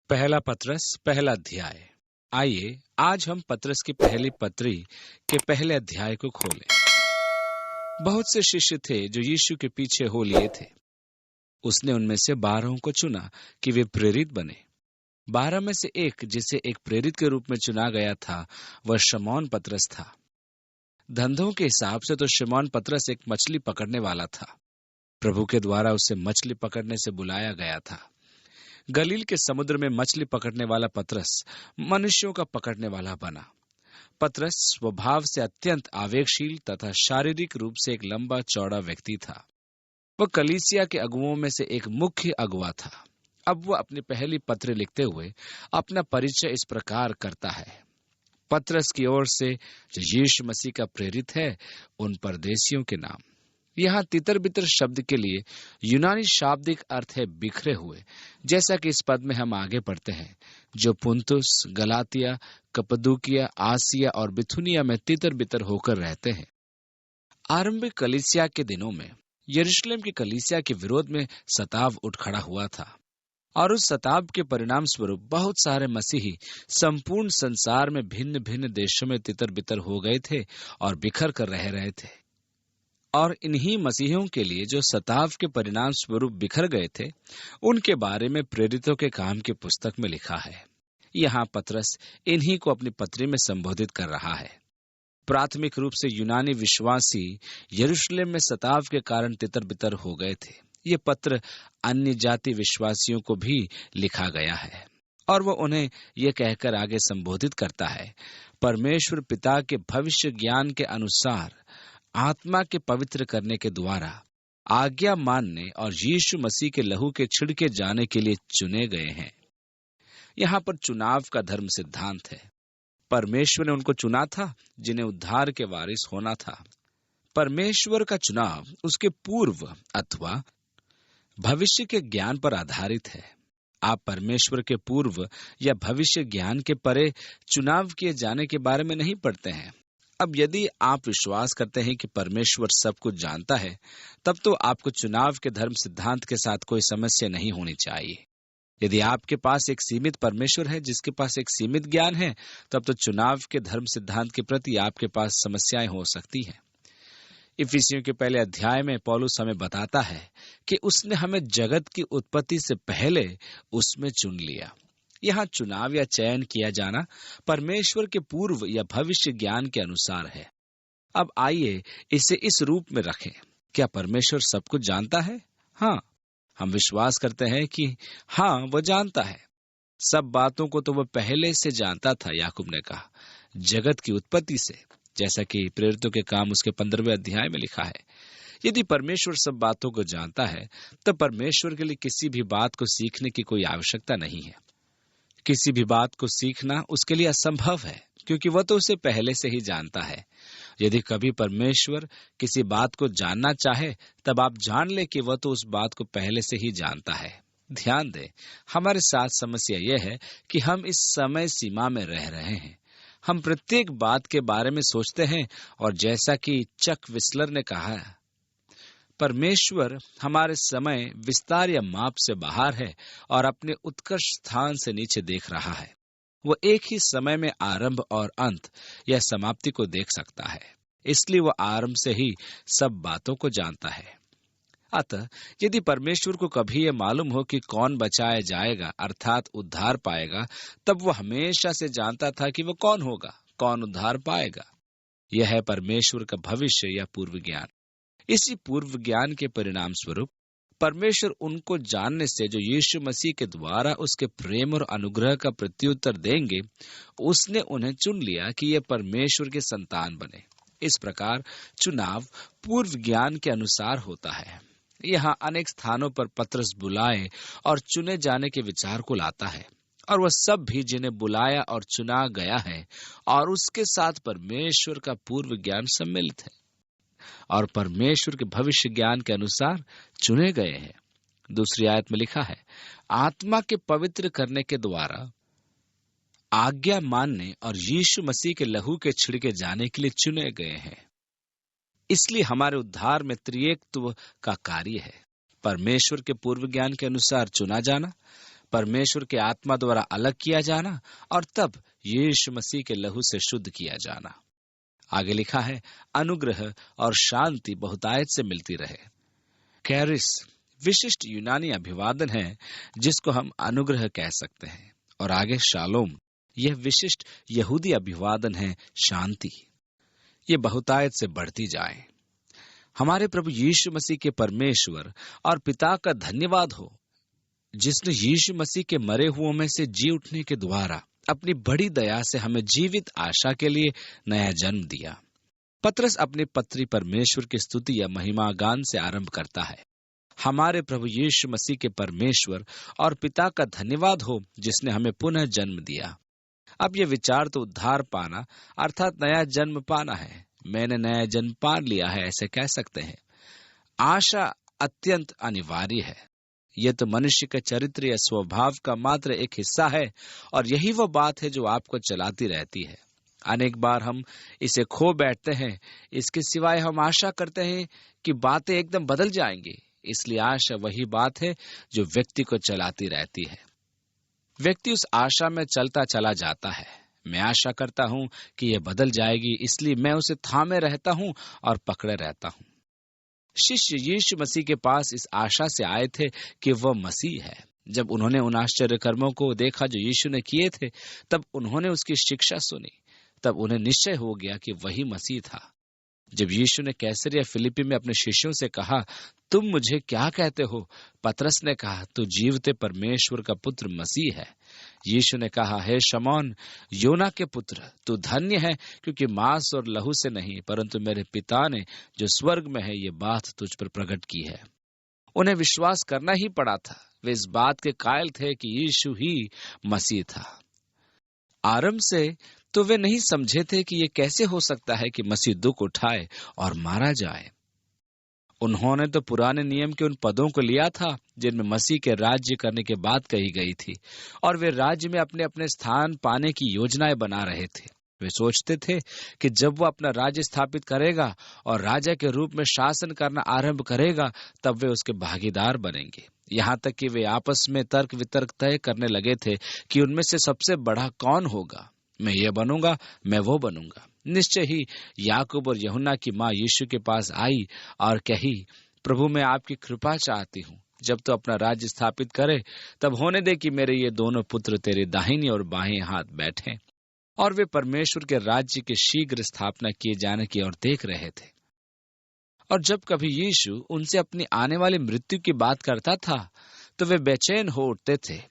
पहला पत्रस पहला अध्याय। आइए आज हम पत्रस की पहली पत्री के पहले अध्याय को खोलें। बहुत से शिष्य थे जो यीशु के पीछे हो लिए थे। उसने उनमें से 12 को चुना कि वे प्रेरित बने। 12 में से एक, जिसे एक प्रेरित के रूप में चुना गया था, वह शमौन पत्रस था। धंधों के हिसाब से तो शमौन पत्रस एक मछली पकड़ने वाला था। प्रभु के द्वारा उसे मछली पकड़ने से बुलाया गया था। गलील के समुद्र में मछली पकड़ने वाला पतरस मनुष्यों का पकड़ने वाला बना। पतरस स्वभाव से अत्यंत आवेगशील तथा शारीरिक रूप से एक लंबा चौड़ा व्यक्ति था। वह कलीसिया के अगुओं में से एक मुख्य अगुआ था। अब वह अपनी पहली पत्र लिखते हुए अपना परिचय इस प्रकार करता है। पतरस की ओर से जो यीशु मसीह का प्रेरित है, उन परदेशियों के नाम। यहाँ तितर बितर शब्द के लिए यूनानी शाब्दिक अर्थ है बिखरे हुए, जैसा कि इस पद में हम आगे पढ़ते हैं, जो पुंतुस, गलातिया, कप्पदूकिया, आसिया और बिथुनिया में तितर बितर होकर रहते हैं। आरंभिक कलीसिया के दिनों में यरूशलेम की कलीसिया के विरोध में सताव उठ खड़ा हुआ था, और उस सताव के परिणाम स्वरूप बहुत सारे मसीही संपूर्ण संसार में भिन्न भिन्न देशों में तितर बितर हो गए थे और बिखर कर रह रहे थे। और इन्हीं मसीहियों के लिए जो सताव के परिणाम स्वरूप बिखर गए थे, उनके बारे में प्रेरितों के काम की पुस्तक में लिखा है। यहाँ पतरस इन्हीं को अपनी पत्री में संबोधित कर रहा है। प्राथमिक रूप से यूनानी विश्वासी यरूशलेम में सताव के कारण तितर बितर हो गए थे। ये पत्र अन्य जाति विश्वासियों को भी लिखा गया है, और वह उन्हें यह कहकर आगे संबोधित करता है, परमेश्वर पिता के भविष्य ज्ञान के अनुसार आत्मा के पवित्र करने के द्वारा आज्ञा मानने और यीशु मसीह के लहू के छिड़के जाने के लिए चुने गए हैं। यहाँ पर चुनाव का धर्म सिद्धांत है। परमेश्वर ने उनको चुना था जिन्हें उद्धार के वारिस होना था। परमेश्वर का चुनाव उसके पूर्व अथवा भविष्य के ज्ञान पर आधारित है। आप परमेश्वर के पूर्व या भविष्य ज्ञान के परे चुनाव किए जाने के बारे में नहीं पढ़ते हैं। अब यदि आप विश्वास करते हैं कि परमेश्वर सब कुछ जानता है, तब तो आपको चुनाव के धर्म सिद्धांत के साथ कोई समस्या नहीं होनी चाहिए। यदि आपके पास एक सीमित परमेश्वर है जिसके पास एक सीमित ज्ञान है, तब तो चुनाव के धर्म सिद्धांत के प्रति आपके पास समस्याएं हो सकती हैं। इफिसियों के पहले अध्याय में पौलुस हमें बताता है कि उसने हमें जगत की उत्पत्ति से पहले उसमें चुन लिया। यहाँ चुनाव या चयन किया जाना परमेश्वर के पूर्व या भविष्य ज्ञान के अनुसार है। अब आइए इसे इस रूप में रखें। क्या परमेश्वर सब कुछ जानता है? हाँ, हम विश्वास करते हैं कि हाँ, वह जानता है। सब बातों को तो वह पहले से जानता था, याकूब ने कहा, जगत की उत्पत्ति से, जैसा कि प्रेरितों के काम उसके 15वें अध्याय में लिखा है। यदि परमेश्वर सब बातों को जानता है, तब परमेश्वर के लिए किसी भी बात को सीखने की कोई आवश्यकता नहीं है। किसी भी बात को सीखना उसके लिए असंभव है, क्योंकि वह तो उसे पहले से ही जानता है। यदि कभी परमेश्वर किसी बात को जानना चाहे, तब आप जान ले कि वह तो उस बात को पहले से ही जानता है। ध्यान दें, हमारे साथ समस्या यह है कि हम इस समय सीमा में रह रहे हैं। हम प्रत्येक बात के बारे में सोचते हैं, और जैसा कि चक विस्लर ने कहा है, परमेश्वर हमारे समय विस्तार या माप से बाहर है और अपने उत्कर्ष स्थान से नीचे देख रहा है। वह एक ही समय में आरंभ और अंत या समाप्ति को देख सकता है, इसलिए वह आरंभ से ही सब बातों को जानता है। अतः यदि परमेश्वर को कभी यह मालूम हो कि कौन बचाया जाएगा अर्थात उद्धार पाएगा, तब वह हमेशा से जानता था कि वह कौन होगा, कौन उद्धार पाएगा। यह है परमेश्वर का भविष्य या पूर्व ज्ञान। इसी पूर्व ज्ञान के परिणाम स्वरूप परमेश्वर उनको जानने से जो यीशु मसीह के द्वारा उसके प्रेम और अनुग्रह का प्रत्युत्तर देंगे, उसने उन्हें चुन लिया कि ये परमेश्वर के संतान बने। इस प्रकार चुनाव पूर्व ज्ञान के अनुसार होता है। यहाँ अनेक स्थानों पर पतरस बुलाए और चुने जाने के विचार को लाता है, और वह सब भी जिन्हें बुलाया और चुना गया है, और उसके साथ परमेश्वर का पूर्व ज्ञान सम्मिलित है और परमेश्वर के भविष्य ज्ञान के अनुसार चुने गए हैं। दूसरी आयत में लिखा है, आत्मा के पवित्र करने के द्वारा आज्ञा मानने और यीशु मसीह के लहू के छिड़के जाने के लिए चुने गए हैं। इसलिए हमारे उद्धार में त्रिएकत्व का कार्य है। परमेश्वर के पूर्व ज्ञान के अनुसार चुना जाना, परमेश्वर के आत्मा द्वारा अलग किया जाना और तब यीशु मसीह के लहू से शुद्ध किया जाना। आगे लिखा है, अनुग्रह और शांति बहुतायत से मिलती रहे। कैरिस विशिष्ट यूनानी अभिवादन है जिसको हम अनुग्रह कह सकते हैं, और आगे शालोम यह विशिष्ट यहूदी अभिवादन है, शांति। ये बहुतायत से बढ़ती जाए। हमारे प्रभु यीशु मसीह के परमेश्वर और पिता का धन्यवाद हो, जिसने यीशु मसीह के मरे हुओं में से जी उठने के द्वारा अपनी बड़ी दया से हमें जीवित आशा के लिए नया जन्म दिया। पतरस अपनी पत्री परमेश्वर की स्तुति या महिमा गान से आरंभ करता है। हमारे प्रभु यीशु मसीह के परमेश्वर और पिता का धन्यवाद हो, जिसने हमें पुनः जन्म दिया। अब यह विचार तो उद्धार पाना अर्थात नया जन्म पाना है। मैंने नया जन्म पा लिया है, ऐसे कह सकते हैं। आशा अत्यंत अनिवार्य है। यह तो मनुष्य के चरित्र या स्वभाव का मात्र एक हिस्सा है, और यही वो बात है जो आपको चलाती रहती है। अनेक बार हम इसे खो बैठते हैं। इसके सिवाय हम आशा करते हैं कि बातें एकदम बदल जाएंगी। इसलिए आशा वही बात है जो व्यक्ति को चलाती रहती है। व्यक्ति उस आशा में चलता चला जाता है। मैं आशा करता हूं कि यह बदल जाएगी, इसलिए मैं उसे थामे रहता हूं और पकड़े रहता हूं। शिष्य यीशु मसीह के पास इस आशा से आए थे कि वह मसीह है। जब उन्होंने उन आश्चर्य कर्मों को देखा जो यीशु ने किए थे, तब उन्होंने उसकी शिक्षा सुनी। तब उन्हें निश्चय हो गया कि वही मसीह था। जब यीशु ने कैसरिया फिलिप्पी में अपने शिष्यों से कहा, तुम मुझे क्या कहते हो? पतरस ने कहा, तू जीवते परमेश्वर का पुत्र मसीह है। यीशु ने कहा, हे शमौन योना के पुत्र, तू धन्य है, क्योंकि मांस और लहू से नहीं, परंतु मेरे पिता ने जो स्वर्ग में है ये बात तुझ पर प्रकट की है। उन्हें विश्वास करना ही पड़ा था। वे इस बात के कायल थे कि यीशु ही मसीह था। आरंभ से तो वे नहीं समझे थे कि ये कैसे हो सकता है कि मसीह दुख उठाए और मारा जाए। उन्होंने तो पुराने नियम के उन पदों को लिया था जिनमें मसीह के राज्य करने की बात कही गई थी, और वे राज्य में अपने अपने स्थान पाने की योजनाएं बना रहे थे। वे सोचते थे कि जब वो अपना राज्य स्थापित करेगा और राजा के रूप में शासन करना आरंभ करेगा, तब वे उसके भागीदार बनेंगे। यहाँ तक कि वे आपस में तर्क वितर्क तय करने लगे थे कि उनमें से सबसे बड़ा कौन होगा। मैं ये बनूंगा, मैं वो बनूंगा। निश्चय ही याकूब और यूहन्ना की माँ यीशु के पास आई और कही, प्रभु मैं आपकी कृपा चाहती हूँ। जब तो अपना राज्य स्थापित करे, तब होने दे कि मेरे ये दोनों पुत्र तेरे दाहिनी और बाएं हाथ बैठे। और वे परमेश्वर के राज्य के शीघ्र स्थापना किए जाने की ओर देख रहे थे। और जब कभी यीशु उनसे अपनी आने वाली मृत्यु की बात करता था, तो वे बेचैन हो उठते थे।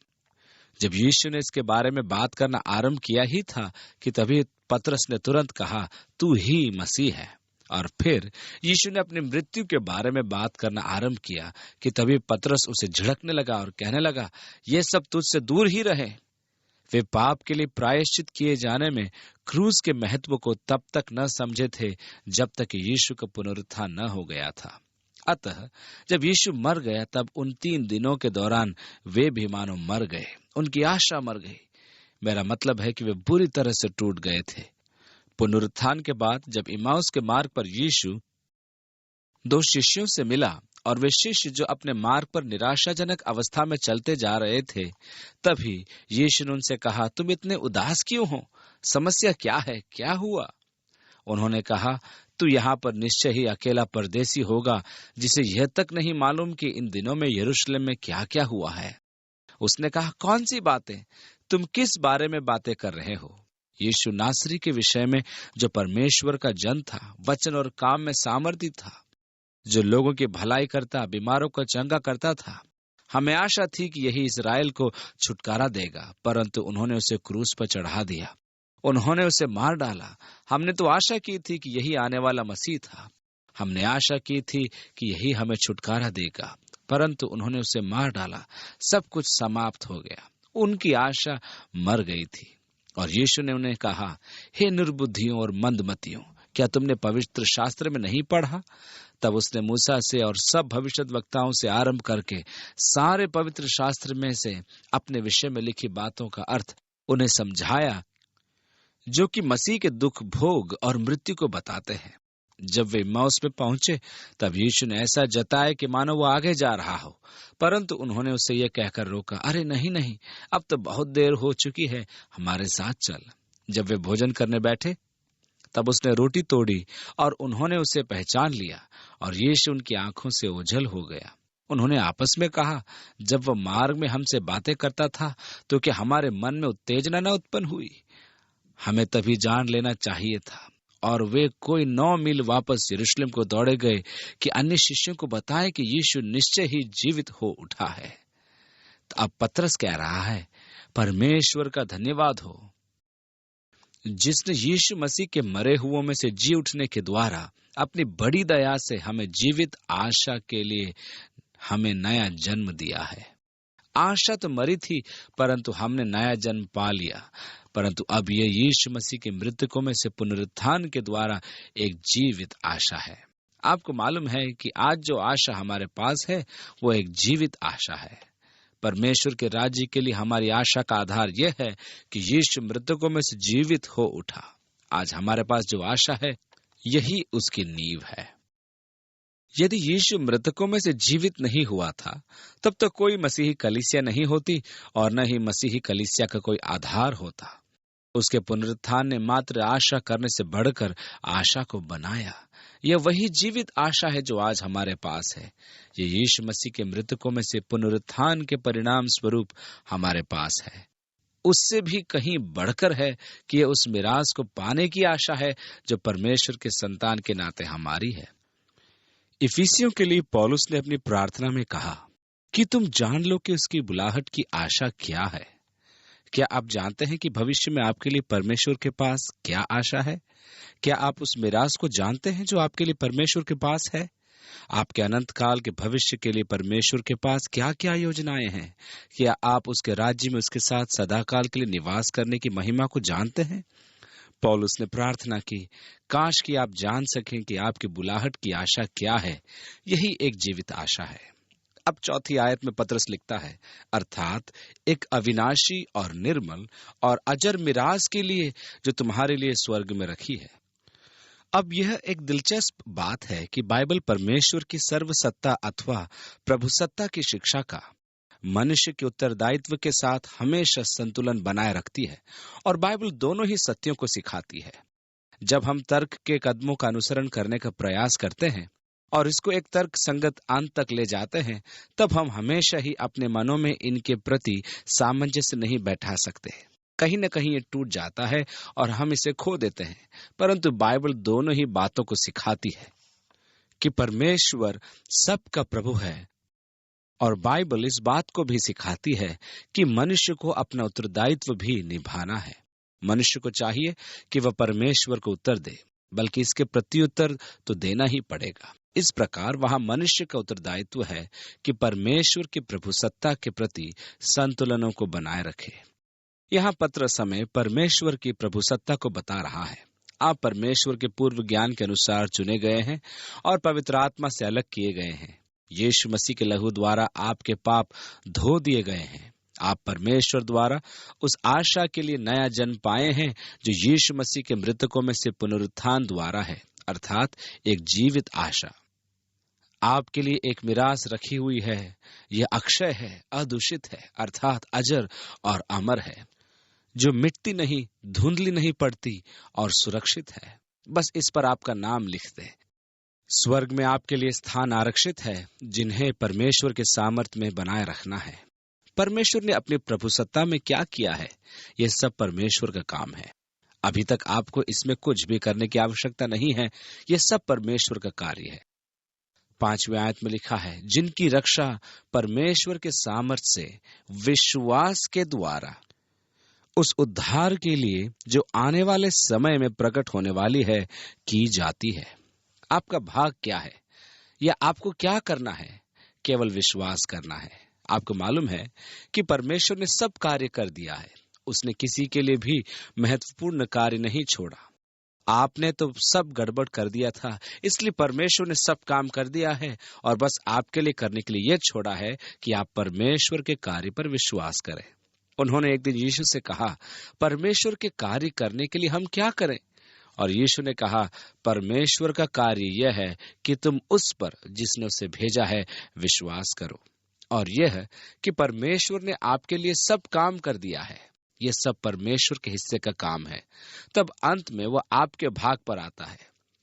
जब यीशु ने इसके बारे में बात करना आरंभ किया ही था कि तभी पतरस ने तुरंत कहा, तू ही मसीह है। और फिर यीशु ने अपनी मृत्यु के बारे में बात करना आरंभ किया कि तभी पतरस उसे झिड़कने लगा और कहने लगा, ये सब तुझसे दूर ही रहे। वे पाप के लिए प्रायश्चित किए जाने में क्रूस के महत्व को तब तक न समझे थे जब तक यीशु का पुनरुत्थान न हो गया था। अतः जब यीशु मर गया, तब उन 3 दिनों के दौरान वे भी मानो मर गए। उनकी आशा मर गई। मेरा मतलब है कि वे बुरी तरह से टूट गए थे। पुनरुत्थान के बाद जब इमाउस के मार्ग पर यीशु 2 शिष्यों से मिला, और वे शिष्य जो अपने मार्ग पर निराशाजनक अवस्था में चलते जा रहे थे, तभी यीशु ने उनसे कहा, तुम इतने उदास क्यों हो? समस्या क्या है? क्या हुआ? उन्होंने कहा, तू यहाँ पर निश्चय ही अकेला परदेसी होगा, जिसे यह तक नहीं मालूम कि इन दिनों में यरूशलेम में क्या क्या हुआ है। उसने कहा, कौन सी बातें? तुम किस बारे में बातें कर रहे हो? यीशु नासरी के विषय में, जो परमेश्वर का जन था, वचन और काम में सामर्थी था, जो लोगों की भलाई करता, बीमारों को चंगा करता था। हमें आशा थी कि यही इस्राएल को छुटकारा देगा, परंतु उन्होंने उसे क्रूस पर चढ़ा दिया। उन्होंने उसे मार डाला। हमने तो आशा की थी कि यही आने वाला मसीह था। हमने आशा की थी कि यही हमें छुटकारा देगा, परंतु उन्होंने उसे मार डाला। सब कुछ समाप्त हो गया। उनकी आशा मर गई थी। और यीशु ने उन्हें कहा, हे निर्बुद्धियों और मंदमतियों, क्या तुमने पवित्र शास्त्र में नहीं पढ़ा? तब उसने मूसा से और सब भविष्यद्वक्ताओं से आरंभ करके सारे पवित्र शास्त्र में से अपने विषय में लिखी बातों का अर्थ उन्हें समझाया, जो कि मसीह के दुख, भोग और मृत्यु को बताते हैं। जब वे इम्माउस पे पहुंचे तब यीशु ने ऐसा जताया कि मानो वो आगे जा रहा हो, परंतु उन्होंने उसे यह कहकर रोका, अरे नहीं नहीं, अब तो बहुत देर हो चुकी है, हमारे साथ चल। जब वे भोजन करने बैठे तब उसने रोटी तोड़ी और उन्होंने उसे पहचान लिया, और यीशु उनकी आंखों से ओझल हो गया। उन्होंने आपस में कहा, जब वह मार्ग में हमसे बातें करता था तो क्या हमारे मन में उत्तेजना न उत्पन्न हुई? हमें तभी जान लेना चाहिए था। और वे कोई 9 मील वापस यरूशलेम को दौड़े गए कि अन्य शिष्यों को बताएं कि यीशु निश्चय ही जीवित हो उठा है। तो अब पतरस कह रहा है, परमेश्वर का धन्यवाद हो जिसने यीशु मसीह के मरे हुओं में से जी उठने के द्वारा अपनी बड़ी दया से हमें जीवित आशा के लिए हमें नया जन्म दिया है। आशा तो मरी थी, परंतु हमने नया जन्म पा लिया। परंतु अब ये यीशु मसीह के मृतकों में से पुनरुत्थान के द्वारा एक जीवित आशा है। आपको मालूम है कि आज जो आशा हमारे पास है वो एक जीवित आशा है। परमेश्वर के राज्य के लिए हमारी आशा का आधार यह है कि यीशु मृतकों में से जीवित हो उठा। आज हमारे पास जो आशा है यही उसकी नींव है। यदि यीशु मृतकों में से जीवित नहीं हुआ था तब तो कोई मसीही कलीसिया नहीं होती और न ही मसीही कलीसिया का कोई आधार होता। उसके पुनरुत्थान ने मात्र आशा करने से बढ़कर आशा को बनाया। यह वही जीवित आशा है जो आज हमारे पास है। ये यीशु मसीह के मृतकों में से पुनरुत्थान के परिणाम स्वरूप हमारे पास है। उससे भी कहीं बढ़कर है कि यह उस मिरास को पाने की आशा है जो परमेश्वर के संतान के नाते हमारी है। इफिसियों के लिए पौलुस ने अपनी प्रार्थना में कहा कि तुम जान लो कि उसकी बुलाहट की आशा क्या है। क्या आप जानते हैं कि भविष्य में आपके लिए परमेश्वर के पास क्या आशा है? क्या आप उस मिरास को जानते हैं जो आपके लिए परमेश्वर के पास है? आपके अनंत काल के भविष्य के लिए परमेश्वर के पास क्या क्या योजनाएं हैं? क्या आप उसके राज्य में उसके साथ सदाकाल के लिए निवास करने की महिमा को जानते हैं? पौलुस ने प्रार्थना की, काश कि आप जान सकें कि आपकी बुलाहट की आशा क्या है। यही एक जीवित आशा है। अब चौथी आयत में पतरस लिखता है, अर्थात एक अविनाशी और निर्मल और अजर मिरास के लिए जो तुम्हारे लिए स्वर्ग में रखी है। अब यह एक दिलचस्प बात है कि बाइबल परमेश्वर की सर्वसत्ता अथवा प्रभुसत्ता की शिक्षा का मनुष्य के उत्तरदायित्व के साथ हमेशा संतुलन बनाए रखती है, और बाइबल दोनों ही सत्यों को सिखाती है। जब हम तर्क के कदमों का अनुसरण करने का प्रयास करते हैं और इसको एक तर्क संगत अंत तक ले जाते हैं, तब हम हमेशा ही अपने मनों में इनके प्रति सामंजस्य नहीं बैठा सकते। कहीं न कहीं ये टूट जाता है और हम इसे खो देते हैं। परंतु बाइबल दोनों ही बातों को सिखाती है कि परमेश्वर सबका प्रभु है, और बाइबल इस बात को भी सिखाती है कि मनुष्य को अपना उत्तरदायित्व भी निभाना है। मनुष्य को चाहिए कि वह परमेश्वर को उत्तर दे, बल्कि इसके प्रत्युत्तर तो देना ही पड़ेगा। इस प्रकार वहां मनुष्य का उत्तरदायित्व है कि परमेश्वर की प्रभुसत्ता के प्रति संतुलनों को बनाए रखे। यहाँ पत्रस हमें परमेश्वर की प्रभुसत्ता को बता रहा है। आप परमेश्वर के पूर्व ज्ञान के अनुसार चुने गए हैं और पवित्र आत्मा से अलग किए गए हैं। यीशु मसीह के लहू द्वारा आपके पाप धो दिए गए हैं। आप परमेश्वर द्वारा उस आशा के लिए नया जन्म पाए हैं जो यीशु मसीह के मृतकों में से पुनरुत्थान द्वारा है, अर्थात एक जीवित आशा। आपके लिए एक मिरास रखी हुई है। यह अक्षय है, अदूषित है, अर्थात अजर और अमर है, जो मिटती नहीं, धुंधली नहीं पड़ती और सुरक्षित है। बस इस पर आपका नाम लिख दे। स्वर्ग में आपके लिए स्थान आरक्षित है, जिन्हें परमेश्वर के सामर्थ्य में बनाए रखना है। परमेश्वर ने अपनी प्रभुसत्ता में क्या किया है, यह सब परमेश्वर का काम है। अभी तक आपको इसमें कुछ भी करने की आवश्यकता नहीं है। यह सब परमेश्वर का कार्य है। 5वें आयत में लिखा है, जिनकी रक्षा परमेश्वर के सामर्थ्य से विश्वास के द्वारा उस उद्धार के लिए जो आने वाले समय में प्रकट होने वाली है की जाती है। आपका भाग क्या है, या आपको क्या करना है? केवल विश्वास करना है। आपको मालूम है कि परमेश्वर ने सब कार्य कर दिया है। उसने किसी के लिए भी महत्वपूर्ण कार्य नहीं छोड़ा। आपने तो सब गड़बड़ कर दिया था, इसलिए परमेश्वर ने सब काम कर दिया है और बस आपके लिए करने के लिए यह छोड़ा है कि आप परमेश्वर के कार्य पर विश्वास करें। उन्होंने एक दिन यीशु से कहा, परमेश्वर के कार्य करने के लिए हम क्या करें? और यीशु ने कहा, परमेश्वर का कार्य यह है कि तुम उस पर जिसने उसे भेजा है विश्वास करो, और यह है कि परमेश्वर ने आपके लिए सब काम कर दिया है। यह सब परमेश्वर के हिस्से का काम है। तब अंत में वह आपके भाग पर आता है।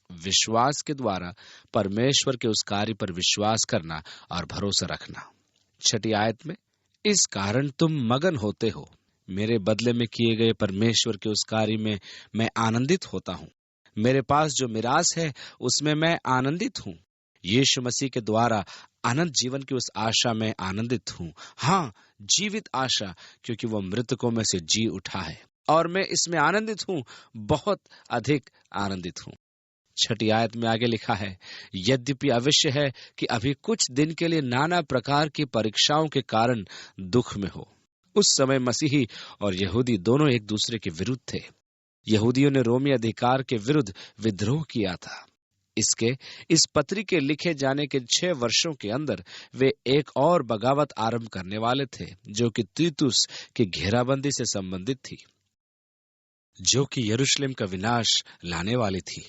विश्वास के द्वारा परमेश्वर के उस कार्य पर विश्वास करना और भरोसा रखना। 6 आयत में, इस कारण तुम मगन होते हो, मेरे बदले में किए गए परमेश्वर के उस कार्य में मैं आनंदित होता हूँ। मेरे पास जो मिरास है उसमें मैं आनंदित हूँ। यीशु मसीह के द्वारा अनंत जीवन की उस आशा में आनंदित हूँ। हाँ, जीवित आशा, क्योंकि वह मृतकों में से जी उठा है और मैं इसमें आनंदित हूँ, बहुत अधिक आनंदित हूँ। 6 आयत में आगे लिखा है, यद्यपि अवश्य है कि अभी कुछ दिन के लिए नाना प्रकार की परीक्षाओं के कारण दुख में हो। उस समय मसीही और यहूदी दोनों एक दूसरे के विरुद्ध थे। यहूदियों ने रोमी अधिकार के विरुद्ध विद्रोह किया था। इस पत्री के लिखे जाने के 6 वर्षों के अंदर वे एक और बगावत आरंभ करने वाले थे, जो कि तीतुस की घेराबंदी से संबंधित थी, जो कि यरूशलेम का विनाश लाने वाली थी।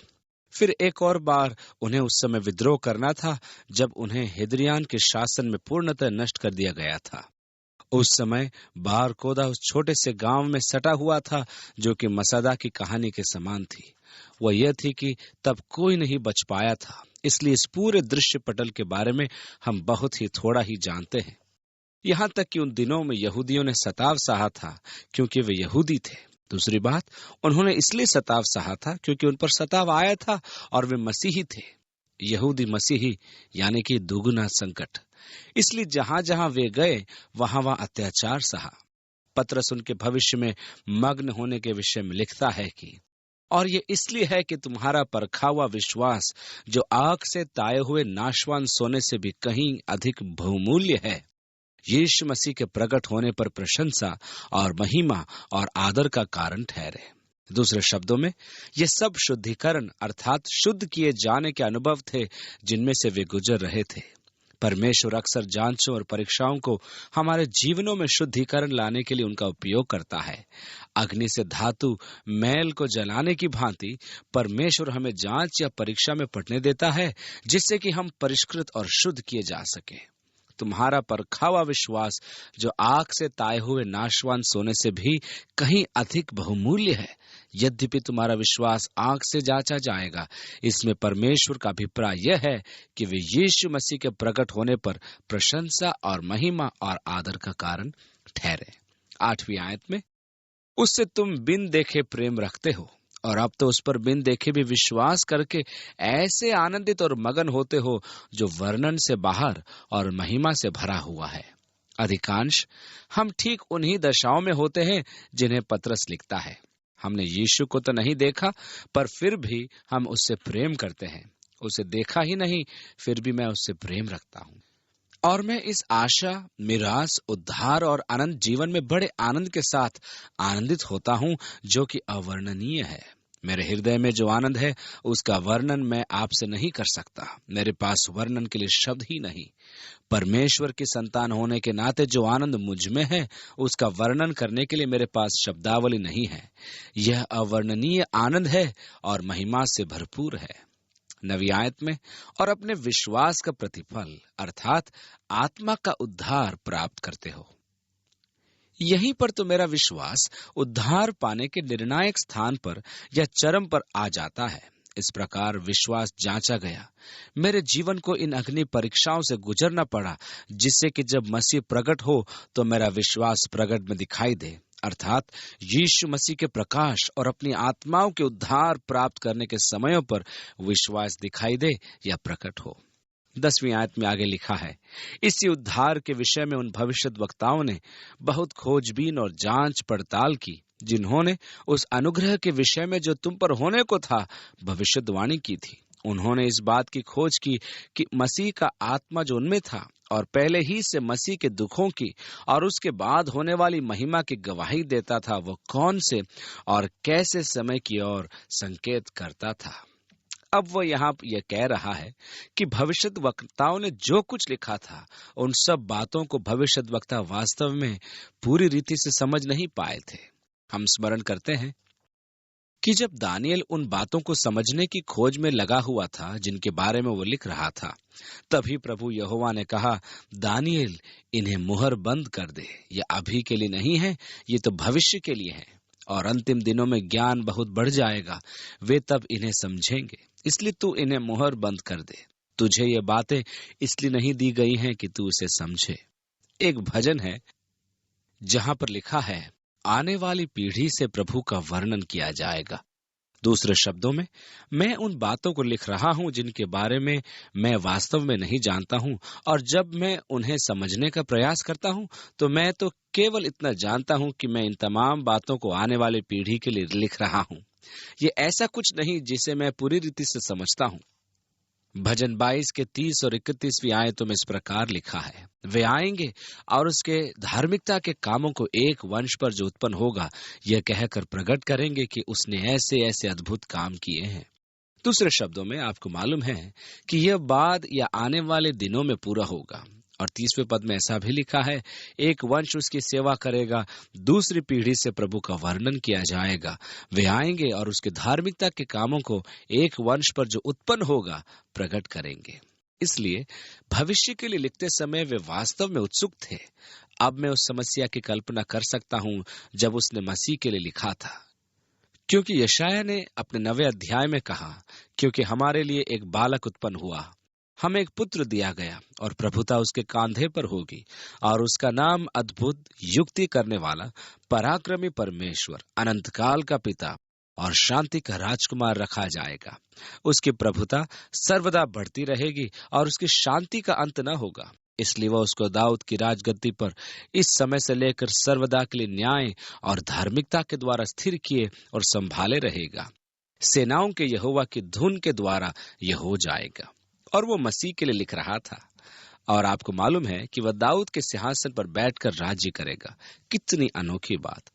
फिर एक और बार उन्हें उस समय विद्रोह करना था जब उन्हें हेद्रियान के शासन में पूर्णतः नष्ट कर दिया गया था। उस समय बार कोदा उस छोटे से गांव में सटा हुआ था, जो कि मसादा की कहानी के समान थी। वह यह थी कि तब कोई नहीं बच पाया था, इसलिए इस पूरे दृश्य पटल के बारे में हम बहुत ही थोड़ा ही जानते हैं। यहाँ तक कि उन दिनों में यहूदियों ने सताव सहा था क्योंकि वे यहूदी थे। दूसरी बात, उन्होंने इसलिए सताव सहा था क्योंकि उन पर सताव आया था और वे मसीही थे। यहूदी मसीही यानी कि दुगुना संकट। इसलिए जहां जहां वे गए वहां वहां अत्याचार सहा। पतरस उनके भविष्य में मग्न होने के विषय में लिखता है कि, और ये इसलिए है कि तुम्हारा परखा हुआ विश्वास, जो आग से ताए हुए नाशवान सोने से भी कहीं अधिक बहुमूल्य है, यीशु मसीह के प्रकट होने पर प्रशंसा और महिमा और आदर का कारण ठहरे। दूसरे शब्दों में, ये सब शुद्धिकरण अर्थात शुद्ध किए जाने के अनुभव थे जिनमें से वे गुजर रहे थे। परमेश्वर अक्सर जांचों और परीक्षाओं को हमारे जीवनों में शुद्धिकरण लाने के लिए उनका उपयोग करता है। अग्नि से धातु मैल को जलाने की भांति परमेश्वर हमें जांच या परीक्षा में पड़ने देता है, जिससे कि हम परिष्कृत और शुद्ध किए जा सके। तुम्हारा परखा हुआ विश्वास, जो आग से ताए हुए नाशवान सोने से भी कहीं अधिक बहुमूल्य है, यद्यपि तुम्हारा विश्वास आग से जांचा जाएगा, इसमें परमेश्वर का अभिप्राय यह है कि वे यीशु मसीह के प्रकट होने पर प्रशंसा और महिमा और आदर का कारण ठहरे। 8वीं आयत में, उससे तुम बिन देखे प्रेम रखते हो और अब तो उस पर बिन देखे भी विश्वास करके ऐसे आनंदित और मगन होते हो जो वर्णन से बाहर और महिमा से भरा हुआ है। अधिकांश हम ठीक उन्हीं दशाओं में होते हैं जिन्हें पतरस लिखता है। हमने यीशु को तो नहीं देखा, पर फिर भी हम उससे प्रेम करते हैं। उसे देखा ही नहीं, फिर भी मैं उससे प्रेम रखता हूँ। और मैं इस आशा, मिरास, उद्धार और अनंत जीवन में बड़े आनंद के साथ आनंदित होता हूँ, जो कि अवर्णनीय है। मेरे हृदय में जो आनंद है उसका वर्णन मैं आपसे नहीं कर सकता। मेरे पास वर्णन के लिए शब्द ही नहीं। परमेश्वर की संतान होने के नाते जो आनंद मुझ में है उसका वर्णन करने के लिए मेरे पास शब्दावली नहीं है। यह अवर्णनीय आनंद है और महिमा से भरपूर है। 9वीं आयत में, और अपने विश्वास का प्रतिफल अर्थात आत्मा का उद्धार प्राप्त करते हो। यहीं पर तो मेरा विश्वास उद्धार पाने के निर्णायक स्थान पर या चरम पर आ जाता है। इस प्रकार विश्वास जांचा गया। मेरे जीवन को इन अग्नि परीक्षाओं से गुजरना पड़ा, जिससे कि जब मसीह प्रकट हो तो मेरा विश्वास प्रकट में दिखाई दे, अर्थात यीशु मसीह के प्रकाश और अपनी आत्माओं के उद्धार प्राप्त करने के समयों पर विश्वास दिखाई दे या प्रकट हो। 10वीं आयत में आगे लिखा है, इसी उद्धार के विषय में उन भविष्यद्वक्ताओं ने बहुत खोजबीन और जांच पड़ताल की, जिन्होंने उस अनुग्रह के विषय में जो तुम पर होने को था भविष्यवाणी की थी। उन्होंने इस बात की खोज की कि मसीह का आत्मा जो उनमें था और पहले ही से मसीह के दुखों की और उसके बाद होने वाली महिमा की गवाही देता था, वो कौन से और कैसे समय की ओर संकेत करता था। अब वो यहाँ यह कह रहा है कि भविष्यद्वक्ताओं ने जो कुछ लिखा था, उन सब बातों को भविष्यद्वक्ता वास्तव में पूरी रीति से समझ नहीं पाए थे। हम स्मरण करते हैं कि जब दानियल उन बातों को समझने की खोज में लगा हुआ था जिनके बारे में वो लिख रहा था, तभी प्रभु यहोवा ने कहा, दानियल, इन्हें मुहर बंद कर दे। ये अभी के लिए नहीं है, ये तो भविष्य के लिए है, और अंतिम दिनों में ज्ञान बहुत बढ़ जाएगा, वे तब इन्हें समझेंगे। इसलिए तू इन्हें मुहर बंद कर दे। तुझे ये बातें इसलिए नहीं दी गई हैं कि तू इसे समझे। एक भजन है जहां पर लिखा है, आने वाली पीढ़ी से प्रभु का वर्णन किया जाएगा। दूसरे शब्दों में, मैं उन बातों को लिख रहा हूं जिनके बारे में मैं वास्तव में नहीं जानता हूं, और जब मैं उन्हें समझने का प्रयास करता हूं तो मैं तो केवल इतना जानता हूं कि मैं इन तमाम बातों को आने वाली पीढ़ी के लिए लिख रहा हूं। ये ऐसा कुछ नहीं जिसे मैं पूरी रीति से समझता हूं। भजन 22 के 30 और 31वीं आयतों में इस प्रकार लिखा है, वे आएंगे और उसके धार्मिकता के कामों को एक वंश पर जो उत्पन्न होगा यह कहकर प्रकट करेंगे कि उसने ऐसे ऐसे अद्भुत काम किए हैं। दूसरे शब्दों में, आपको मालूम है कि यह बाद या आने वाले दिनों में पूरा होगा। और 30वें पद में ऐसा भी लिखा है, एक वंश उसकी सेवा करेगा, दूसरी पीढ़ी से प्रभु का वर्णन किया जाएगा। वे आएंगे और उसके धार्मिकता के कामों को एक वंश पर जो उत्पन्न होगा प्रकट करेंगे। इसलिए भविष्य के लिए लिखते समय वे वास्तव में उत्सुक थे। अब मैं उस समस्या की कल्पना कर सकता हूं जब उसने मसीह के लिए लिखा था, क्योंकि यशायाह ने अपने 9वें अध्याय में कहा, क्योंकि हमारे लिए एक बालक उत्पन्न हुआ, हमें एक पुत्र दिया गया, और प्रभुता उसके कांधे पर होगी, और उसका नाम अद्भुत, युक्ति करने वाला, पराक्रमी परमेश्वर, अनंत काल का पिता और शांति का राजकुमार रखा जाएगा। उसकी प्रभुता सर्वदा बढ़ती रहेगी और उसकी शांति का अंत न होगा। इसलिए वह उसको दाऊद की राजगद्दी पर इस समय से लेकर सर्वदा के लिए न्याय और धार्मिकता के द्वारा स्थिर किए और संभाले रहेगा। सेनाओं के यहोवा की धुन के द्वारा यह हो जाएगा। और वो मसीह के लिए लिख रहा था, और आपको मालूम है कि वह दाऊद के सिंहासन पर बैठकर राज्य करेगा। कितनी अनोखी बात।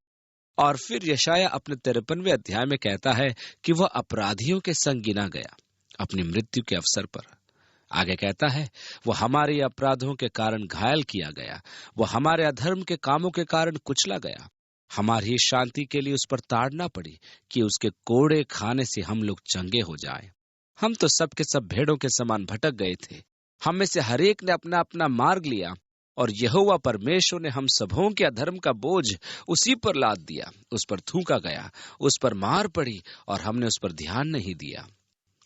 और फिर यशायाह अपने 53वें अध्याय में कहता है कि वह अपराधियों के संग गिना गया अपनी मृत्यु के अवसर पर। आगे कहता है, वो हमारे अपराधों के कारण घायल किया गया, वो हमारे अधर्म के कामों के कारण कुचला गया। हमारी शांति के लिए उस पर ताड़ना पड़ी कि उसके कोड़े खाने से हम लोग चंगे हो जाए। हम तो सब के सब भेड़ों के समान भटक गए थे, हम में से हरेक ने अपना अपना मार्ग लिया, और यहोवा परमेश्वर ने हम सबों के अधर्म का बोझ उसी पर लाद दिया। उस पर थूका गया, उस पर मार पड़ी, और हमने उस पर ध्यान नहीं दिया।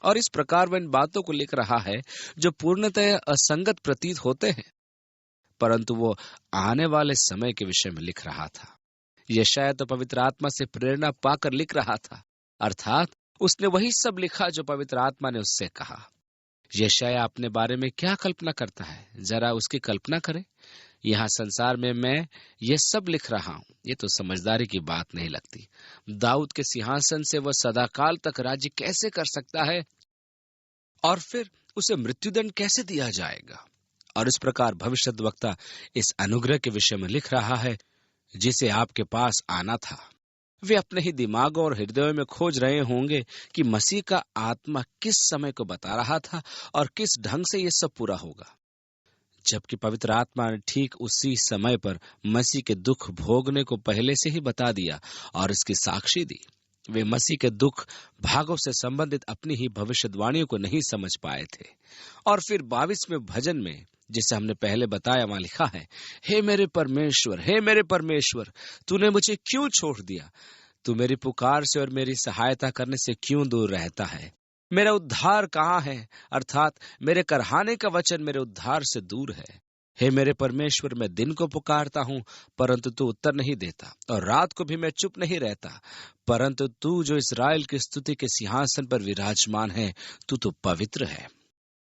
और इस प्रकार वह इन बातों को लिख रहा है जो पूर्णतः असंगत प्रतीत होते हैं, परंतु वो आने वाले समय के विषय में लिख रहा था। यशायाह तो पवित्र आत्मा से प्रेरणा पाकर लिख रहा था, अर्थात उसने वही सब लिखा जो पवित्र आत्मा ने उससे कहा। यशायाह अपने बारे में क्या कल्पना करता है, जरा उसकी कल्पना करें। यहाँ संसार में मैं ये सब लिख रहा हूँ, ये तो समझदारी की बात नहीं लगती। दाऊद के सिंहासन से वह सदाकाल तक राज्य कैसे कर सकता है, और फिर उसे मृत्युदंड कैसे दिया जाएगा। और इस प्रकार भविष्यद्वक्ता इस अनुग्रह के विषय में लिख रहा है जिसे आपके पास आना था। वे अपने ही दिमागों और हृदयों में खोज रहे होंगे कि मसीह का आत्मा किस समय को बता रहा था और किस ढंग से ये सब पूरा होगा। जबकि पवित्र आत्मा ने ठीक उसी समय पर मसीह के दुख भोगने को पहले से ही बता दिया और इसकी साक्षी दी। वे मसीह के दुख भागों से संबंधित अपनी ही भविष्यवाणियों को नहीं समझ पाए थे। और फिर 22वें भजन में, जिसे हमने पहले बताया, वहां लिखा है, हे मेरे परमेश्वर, तूने मुझे क्यों छोड़ दिया? तू मेरी पुकार से और मेरी सहायता करने से क्यों दूर रहता है? मेरा उद्धार कहाँ है? अर्थात मेरे करहाने का वचन मेरे उद्धार से दूर है। हे मेरे परमेश्वर, मैं दिन को पुकारता हूँ परंतु तू उत्तर नहीं देता, और रात को भी मैं चुप नहीं रहता, परंतु तू जो इस्राएल की स्तुति के सिंहासन पर विराजमान है, तू तो पवित्र है।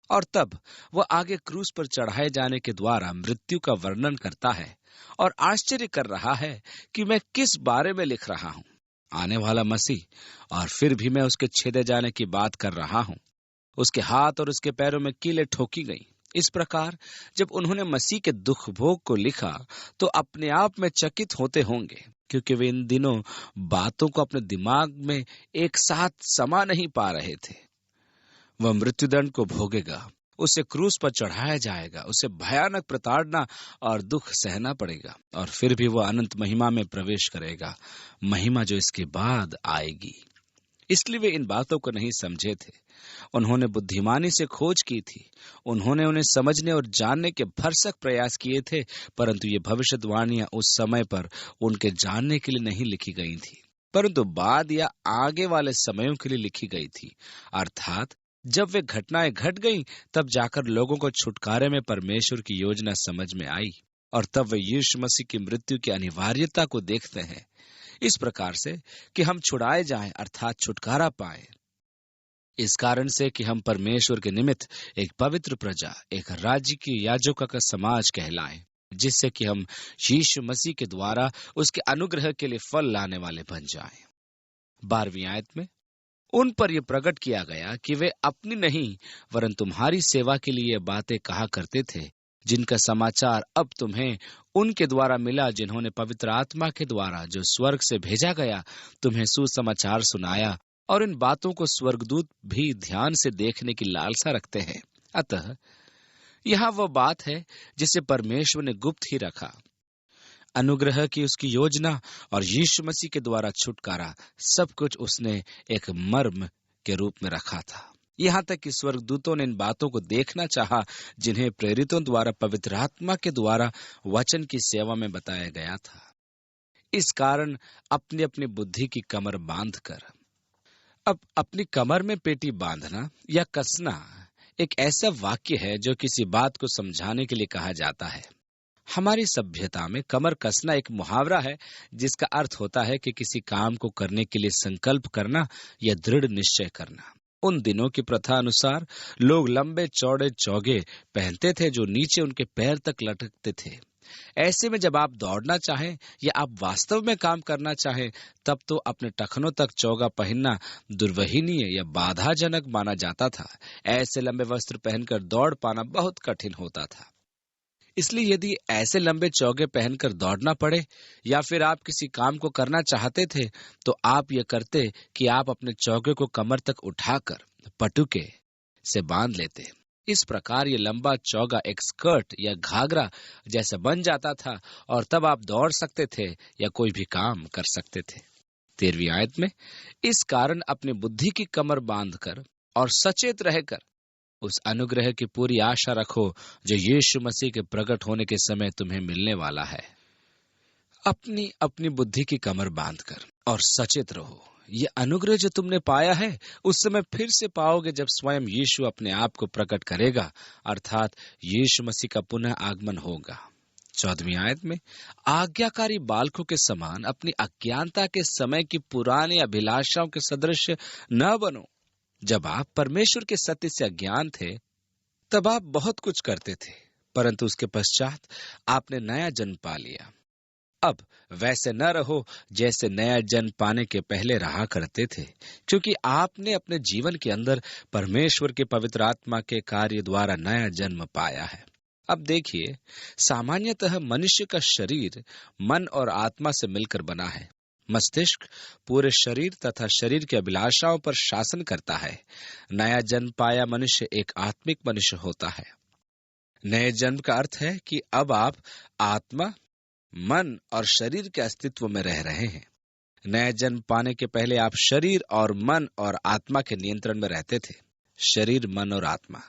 और तब वह आगे क्रूस पर चढ़ाए जाने के द्वारा मृत्यु का वर्णन करता है और आश्चर्य कर रहा है कि मैं किस बारे में लिख रहा हूँ, आने वाला मसीह। और फिर भी मैं उसके छेदे जाने की बात कर रहा हूँ। उसके हाथ और उसके पैरों में कीलें ठोकी गई। इस प्रकार जब उन्होंने मसीह के दुख भोग को लिखा तो अपने आप में चकित होते होंगे, क्योंकि वे इन दिनों बातों को अपने दिमाग में एक साथ समा नहीं पा रहे थे। वह मृत्युदंड को भोगेगा, उसे क्रूस पर चढ़ाया जाएगा, उसे भयानक प्रताड़ना और दुख सहना पड़ेगा, और फिर भी वह अनंत महिमा में प्रवेश करेगा, महिमा जो इसके बाद आएगी। इसलिए वे इन बातों को नहीं समझे थे। उन्होंने बुद्धिमानी से खोज की थी, उन्होंने उन्हें समझने और जानने के भरसक प्रयास किए थे, परंतु ये भविष्यवाणियां उस समय पर उनके जानने के लिए नहीं लिखी गई थी, परंतु बाद या आगे वाले समयों के लिए लिखी गई थी। अर्थात जब वे घटनाएं घट गईं, तब जाकर लोगों को छुटकारे में परमेश्वर की योजना समझ में आई, और तब वे यीशु मसीह की मृत्यु की अनिवार्यता को देखते हैं, इस प्रकार से कि हम छुड़ाए जाएं, अर्थात छुटकारा पाएं। इस कारण से कि हम परमेश्वर के निमित्त एक पवित्र प्रजा, एक राज्य की याजकों का समाज कहलाएं, जिससे कि हम यीशु मसीह के द्वारा उसके अनुग्रह के लिए फल लाने वाले बन जाएं। 12वीं आयत में उन पर यह प्रकट किया गया कि वे अपनी नहीं वरन तुम्हारी सेवा के लिए ये बातें कहा करते थे, जिनका समाचार अब तुम्हें उनके द्वारा मिला, जिन्होंने पवित्र आत्मा के द्वारा जो स्वर्ग से भेजा गया तुम्हें सुसमाचार सुनाया, और इन बातों को स्वर्गदूत भी ध्यान से देखने की लालसा रखते हैं। अतः यह वह बात है जिसे परमेश्वर ने गुप्त ही रखा। अनुग्रह की उसकी योजना और यीशु मसीह के द्वारा छुटकारा, सब कुछ उसने एक मर्म के रूप में रखा था। यहाँ तक कि स्वर्गदूतों ने इन बातों को देखना चाहा, जिन्हें प्रेरितों द्वारा पवित्र आत्मा के द्वारा वचन की सेवा में बताया गया था। इस कारण अपनी अपनी बुद्धि की कमर बांधकर, अब अपनी कमर में पेटी बांधना या कसना एक ऐसा वाक्य है जो किसी बात को समझाने के लिए कहा जाता है। हमारी सभ्यता में कमर कसना एक मुहावरा है, जिसका अर्थ होता है कि किसी काम को करने के लिए संकल्प करना या दृढ़ निश्चय करना। उन दिनों की प्रथा अनुसार लोग लंबे चौड़े चौगे पहनते थे जो नीचे उनके पैर तक लटकते थे। ऐसे में जब आप दौड़ना चाहें या आप वास्तव में काम करना चाहें, तब तो अपने टखनों तक चौगा पहनना दुर्वहनीय या बाधाजनक माना जाता था। ऐसे लंबे वस्त्र पहनकर दौड़ पाना बहुत कठिन होता था। इसलिए यदि ऐसे लंबे चौगे पहनकर दौड़ना पड़े या फिर आप किसी काम को करना चाहते थे, तो आप ये करते कि आप अपने चौगे को कमर तक उठाकर पटुके से बांध लेते। इस प्रकार ये लंबा चौगा एक स्कर्ट या घाघरा जैसा बन जाता था, और तब आप दौड़ सकते थे या कोई भी काम कर सकते थे। 13वीं आयत में, इस कारण अपनी बुद्धि की कमर बांधकर और सचेत रहकर उस अनुग्रह की पूरी आशा रखो जो यीशु मसीह के प्रकट होने के समय तुम्हें मिलने वाला है। अपनी अपनी बुद्धि की कमर बांधकर और सचेत रहो। ये अनुग्रह जो तुमने पाया है, उस समय फिर से पाओगे जब स्वयं यीशु अपने आप को प्रकट करेगा, अर्थात यीशु मसीह का पुनः आगमन होगा। 14वीं आयत में, आज्ञाकारी बालकों के समान अपनी अज्ञानता के समय की पुरानी अभिलाषाओं के सदृश न बनो। जब आप परमेश्वर के सत्य से अज्ञान थे, तब आप बहुत कुछ करते थे, परंतु उसके पश्चात आपने नया जन्म पा लिया। अब वैसे न रहो जैसे नया जन्म पाने के पहले रहा करते थे, क्योंकि आपने अपने जीवन के अंदर परमेश्वर के पवित्र आत्मा के कार्य द्वारा नया जन्म पाया है। अब देखिए, सामान्यतः मनुष्य का शरीर मन और आत्मा से मिलकर बना है। मस्तिष्क पूरे शरीर तथा शरीर की अभिलाषाओं पर शासन करता है। नया जन्म पाया मनुष्य एक आत्मिक मनुष्य होता है। नए जन्म का अर्थ है कि अब आप आत्मा, मन और शरीर के अस्तित्व में रह रहे हैं। नया जन्म पाने के पहले आप शरीर और मन और आत्मा के नियंत्रण में रहते थे। शरीर, मन और आत्मा,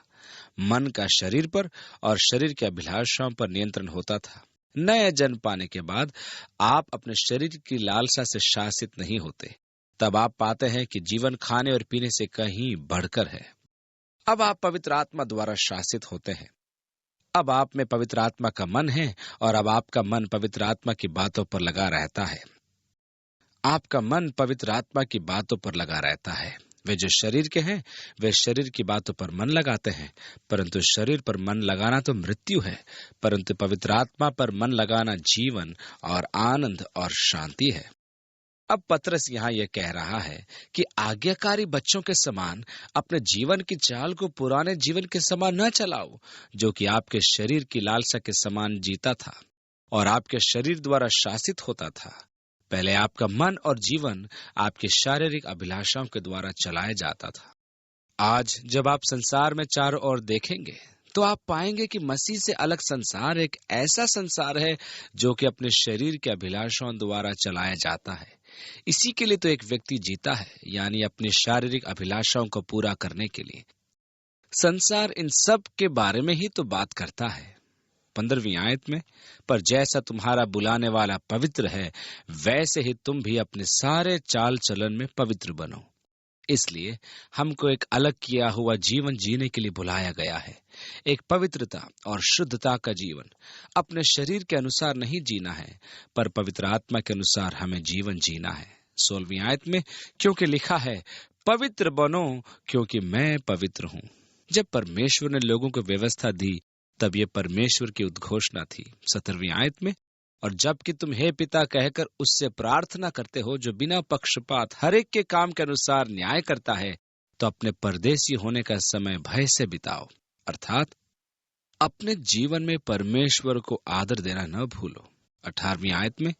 मन का शरीर पर और शरीर के अभिलाषाओं पर नियंत्रण होता था। नया जन्म पाने के बाद आप अपने शरीर की लालसा से शासित नहीं होते। तब आप पाते हैं कि जीवन खाने और पीने से कहीं बढ़कर है। अब आप पवित्र आत्मा द्वारा शासित होते हैं। अब आप में पवित्र आत्मा का मन है और अब आपका मन पवित्र आत्मा की बातों पर लगा रहता है। आपका मन पवित्र आत्मा की बातों पर लगा रहता है। वे जो शरीर के हैं, वे शरीर की बातों पर मन लगाते हैं, परंतु शरीर पर मन लगाना तो मृत्यु है, परंतु पवित्र आत्मा पर मन लगाना जीवन और आनंद और शांति है। अब पतरस यहाँ यह कह रहा है कि आज्ञाकारी बच्चों के समान अपने जीवन की चाल को पुराने जीवन के समान न चलाओ, जो कि आपके शरीर की लालसा के समान जीता था और आपके शरीर द्वारा शासित होता था। पहले आपका मन और जीवन आपके शारीरिक अभिलाषाओं के द्वारा चलाया जाता था। आज जब आप संसार में चारों ओर देखेंगे, तो आप पाएंगे कि मसीह से अलग संसार एक ऐसा संसार है जो कि अपने शरीर के अभिलाषाओं द्वारा चलाया जाता है। इसी के लिए तो एक व्यक्ति जीता है, यानी अपनी शारीरिक अभिलाषाओं को पूरा करने के लिए। संसार इन सब के बारे में ही तो बात करता है। 15वीं आयत में, पर जैसा तुम्हारा बुलाने वाला पवित्र है, वैसे ही तुम भी अपने सारे चाल चलन में पवित्र बनो। इसलिए हमको एक अलग किया हुआ जीवन जीने के लिए बुलाया गया है, एक पवित्रता और शुद्धता का जीवन। अपने शरीर के अनुसार नहीं जीना है, पर पवित्र आत्मा के अनुसार हमें जीवन जीना है। 16वीं आयत में, क्योंकि लिखा है, पवित्र बनो क्योंकि मैं पवित्र हूं। जब परमेश्वर ने लोगों को व्यवस्था दी, तब ये परमेश्वर की उद्घोषणा थी। 17वीं आयत में, और जबकि तुम हे पिता कहकर उससे प्रार्थना करते हो, जो बिना पक्षपात हर एक के काम के अनुसार न्याय करता है, तो अपने परदेसी होने का समय भय से बिताओ। अर्थात अपने जीवन में परमेश्वर को आदर देना न भूलो। 18वीं आयत में,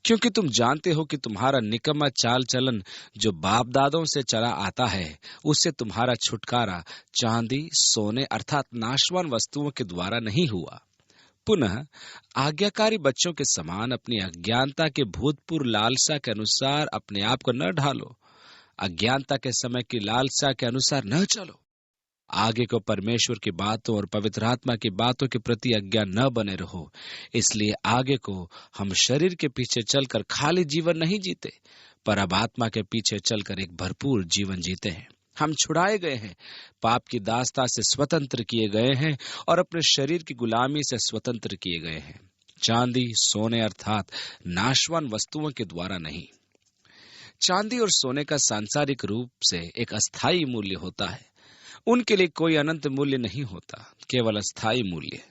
क्योंकि तुम जानते हो कि तुम्हारा निकम्मा चाल चलन जो बाप दादों से चला आता है, उससे तुम्हारा छुटकारा चांदी सोने अर्थात नाशवान वस्तुओं के द्वारा नहीं हुआ। पुनः आज्ञाकारी बच्चों के समान अपनी अज्ञानता के भूतपूर्व लालसा के अनुसार अपने आप को न ढालो। अज्ञानता के समय की लालसा के अनुसार न चलो। आगे को परमेश्वर की बातों और पवित्र आत्मा की बातों के प्रति अज्ञान न बने रहो। इसलिए आगे को हम शरीर के पीछे चलकर खाली जीवन नहीं जीते, पर अब आत्मा के पीछे चलकर एक भरपूर जीवन जीते हैं। हम छुड़ाए गए हैं, पाप की दास्ता से स्वतंत्र किए गए हैं और अपने शरीर की गुलामी से स्वतंत्र किए गए हैं। चांदी सोने अर्थात नाशवान वस्तुओं के द्वारा नहीं। चांदी और सोने का सांसारिक रूप से एक अस्थायी मूल्य होता है। उनके लिए कोई अनंत मूल्य नहीं होता, केवल अस्थायी मूल्य।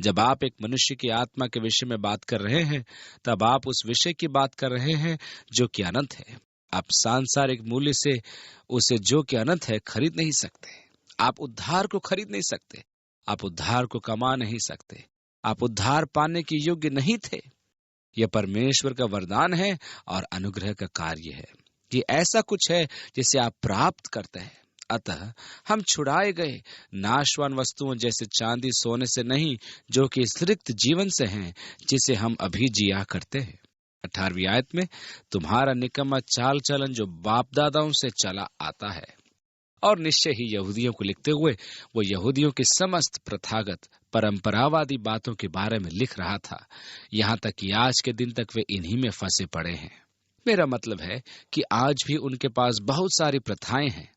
जब आप एक मनुष्य की आत्मा के विषय में बात कर रहे हैं, तब आप उस विषय की बात कर रहे हैं जो कि अनंत है। आप सांसारिक मूल्य से उसे जो कि अनंत है खरीद नहीं सकते। आप उद्धार को खरीद नहीं सकते। आप उद्धार को कमा नहीं सकते। आप उद्धार पाने के योग्य नहीं थे। यह परमेश्वर का वरदान है और अनुग्रह का कार्य है। ये ऐसा कुछ है जिसे आप प्राप्त करते हैं। अतः हम छुड़ाए गए नाशवान वस्तुओं जैसे चांदी सोने से नहीं, जो कि इस रिक्त जीवन से हैं, जिसे हम अभी जिया करते हैं। 18वीं आयत में, तुम्हारा निकम्मा चाल चलन जो बाप दादाओं से चला आता है। और निश्चय ही यहूदियों को लिखते हुए वो यहूदियों की समस्त प्रथागत परंपरावादी बातों के बारे में लिख रहा था, यहाँ तक कि आज के दिन तक वे इन्हीं में फंसे पड़े हैं। मेरा मतलब है कि आज भी उनके पास बहुत सारी प्रथाएं हैं।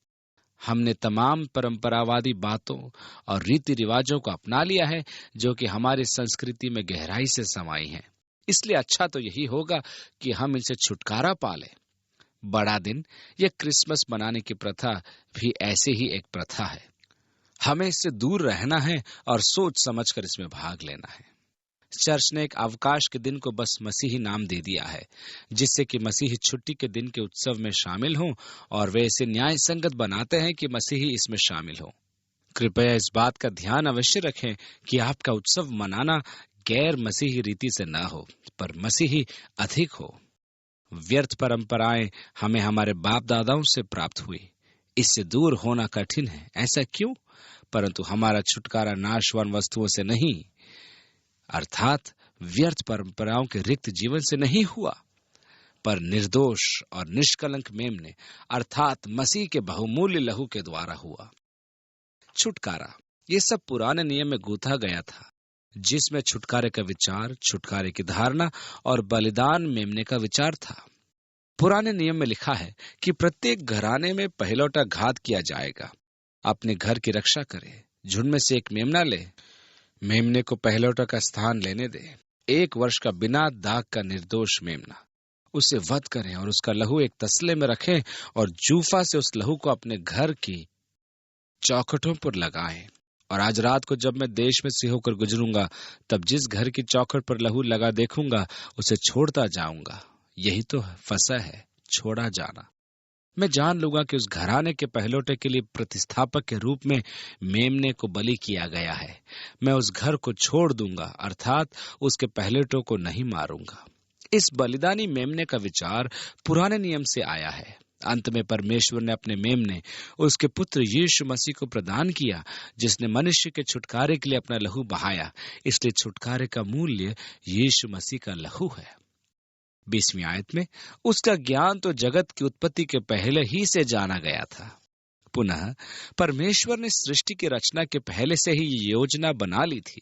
हमने तमाम परंपरावादी बातों और रीति रिवाजों को अपना लिया है, जो कि हमारी संस्कृति में गहराई से समाई हैं। इसलिए अच्छा तो यही होगा कि हम इनसे छुटकारा पा लें। बड़ा दिन या क्रिसमस मनाने की प्रथा भी ऐसे ही एक प्रथा है। हमें इससे दूर रहना है और सोच समझकर इसमें भाग लेना है। चर्च ने एक अवकाश के दिन को बस मसीही नाम दे दिया है, जिससे कि मसीही छुट्टी के दिन के उत्सव में शामिल हों, और वे इसे न्याय संगत बनाते हैं कि मसीही इसमें शामिल हो। कृपया इस बात का ध्यान अवश्य रखें कि आपका उत्सव मनाना गैर मसीही रीति से न हो, पर मसीही अधिक हो। व्यर्थ परंपराएं हमें हमारे बाप दादाओं से प्राप्त हुई। इससे दूर होना कठिन है। ऐसा क्यों? परंतु हमारा छुटकारा नाशवान वस्तुओं से नहीं, अर्थात व्यर्थ परंपराओं के रिक्त जीवन से नहीं हुआ, पर निर्दोष और निष्कलंक मेमने अर्थात मसीह के बहुमूल्य लहू के द्वारा हुआ। छुटकारा ये सब पुराने नियम में गूंथा गया था, जिसमें छुटकारे का विचार, छुटकारे की धारणा और बलिदान मेमने का विचार था। पुराने नियम में लिखा है कि प्रत्येक घराने में पहलौठा घात किया जाएगा। अपने घर की रक्षा करे, झुंड में से एक मेमना ले, मेमने को पहलौठा का स्थान लेने दे। 1 वर्ष का बिना दाग का निर्दोष मेमना, उसे वध करें और उसका लहू एक तसले में रखें और जूफा से उस लहू को अपने घर की चौखटों पर लगाएं। और आज रात को जब मैं देश में से होकर गुजरूंगा, तब जिस घर की चौखट पर लहू लगा देखूंगा, उसे छोड़ता जाऊंगा। यही तो फसा है, छोड़ा जाना। मैं जान लूंगा कि उस घराने के पहलौठे के लिए प्रतिस्थापक के रूप में मेमने को बलि किया गया है। मैं उस घर को छोड़ दूंगा, अर्थात उसके पहलौठों को नहीं मारूंगा। इस बलिदानी मेमने का विचार पुराने नियम से आया है। अंत में परमेश्वर ने अपने मेमने उसके पुत्र यीशु मसीह को प्रदान किया, जिसने मनुष्य के छुटकारे के लिए अपना लहू बहाया। इसलिए छुटकारे का मूल्य यीशु मसीह का लहू है। 20वीं आयत में उसका ज्ञान तो जगत की उत्पत्ति के पहले ही से जाना गया था। पुनः परमेश्वर ने सृष्टि की रचना के पहले से ही ये योजना बना ली थी।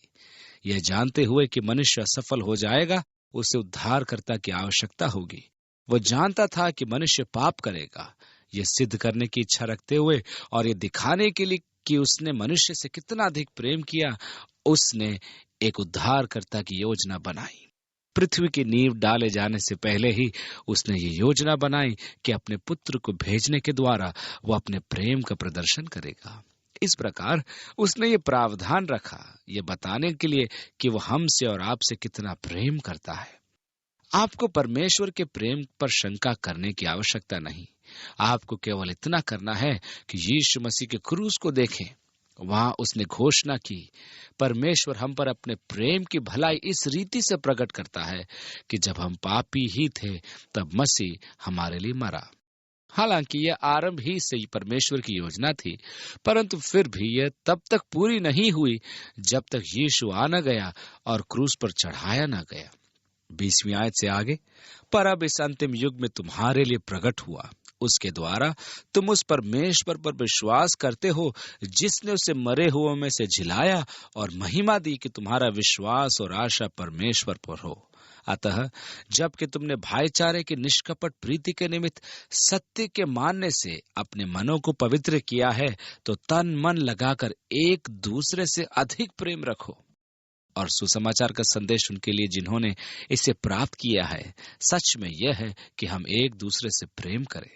यह जानते हुए कि मनुष्य असफल हो जाएगा, उसे उद्धारकर्ता की आवश्यकता होगी। वो जानता था कि मनुष्य पाप करेगा। यह सिद्ध करने की इच्छा रखते हुए और ये दिखाने के लिए कि उसने मनुष्य से कितना अधिक प्रेम किया, उसने एक उद्धारकर्ता की योजना बनाई। पृथ्वी की नींव डाले जाने से पहले ही उसने ये योजना बनाई कि अपने पुत्र को भेजने के द्वारा वो अपने प्रेम का प्रदर्शन करेगा। इस प्रकार उसने ये प्रावधान रखा, ये बताने के लिए कि वो हमसे और आपसे कितना प्रेम करता है। आपको परमेश्वर के प्रेम पर शंका करने की आवश्यकता नहीं। आपको केवल इतना करना है कि यीशु मसीह के क्रूस को देखें। वहां उसने घोषणा की, परमेश्वर हम पर अपने प्रेम की भलाई इस रीति से प्रकट करता है कि जब हम पापी ही थे तब मसीह हमारे लिए मरा। हालांकि यह आरंभ ही से परमेश्वर की योजना थी, परंतु फिर भी यह तब तक पूरी नहीं हुई जब तक यीशु आ न गया और क्रूस पर चढ़ाया न गया। 20वीं आयत से आगे, पर अब इस अंतिम युग में तुम्हारे लिए प्रकट हुआ, उसके द्वारा तुम उस परमेश्वर पर विश्वास करते हो जिसने उसे मरे हुओं में से जिलाया और महिमा दी कि तुम्हारा विश्वास और आशा परमेश्वर पर हो। अतः जबकि तुमने भाईचारे की निष्कपट प्रीति के निमित्त सत्य के मानने से अपने मनों को पवित्र किया है, तो तन मन लगाकर एक दूसरे से अधिक प्रेम रखो। और सुसमाचार का संदेश उनके लिए जिन्होंने इसे प्राप्त किया है, सच में यह है कि हम एक दूसरे से प्रेम करें।